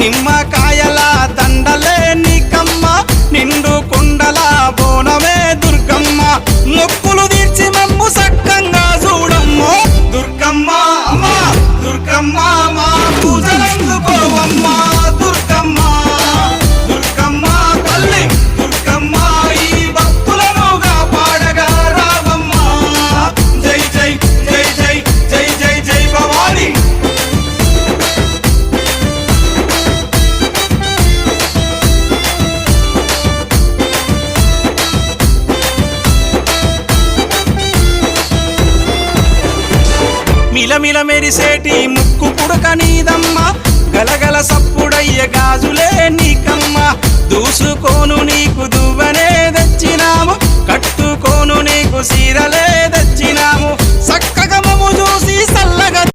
నిమ్మకాయల దండలే నీకమ్మ నిండు కుండల బోనమే దుర్గమ్మ మొక్కులు తీర్చి మమ్ము సక్కంగా చూడమ్మో దుర్గమ్మ అమ్మ దుర్గమ్మ మా పూజలందుకోవమ్మ దుర్గమ్మ దుర్గమ్మ తల్లి దుర్గమ్మ ఈ భక్తులనుగా పాడగా రావమ్మ జై జై జై జై జై జై జై భవాని మిలమిల మెరిసేటి ముక్కు పుడక నీదమ్మ గలగల సప్పుడయ్య గాజులే నీకమ్మ దూసుకోను నీకు దువ్వనే తెచ్చినాము కట్టుకోను నీకు సీరలే తెచ్చినాము సక్కగా మము